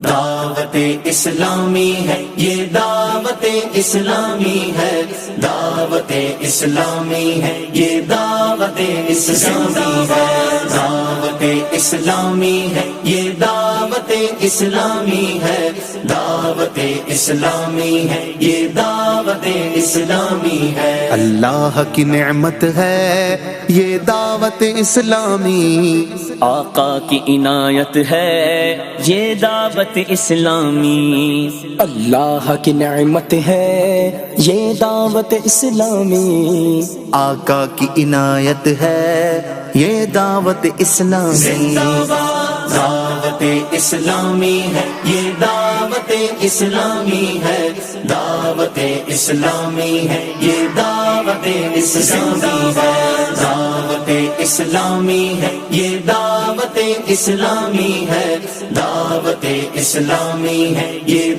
دعوت اسلامی ہے، یہ دعوت اسلامی ہے، دعوت اسلامی ہے، یہ دعوت اسلامی ہے، دعوت اسلامی ہے، یہ دعوت اسلامی ہے، دعوت اسلامی ہے، یہ دعوت اسلامی ہے۔ اللہ کی نعمت ہے یہ دعوت اسلامی، آقا کی عنایت ہے یہ دعوت اسلامی، اللہ کی نعمت ہے یہ دعوت اسلامی، آقا کی عنایت ہے یہ دعوت اسلامی۔ دعوت اسلامی ہے، یہ دعوت اسلامی ہے، دعوت اسلامی ہے، یہ دعوت اسلامی ہے، دعوت اسلامی ہے، یہ دعوت اسلامی ہے، دعوت اسلامی ہے، یہ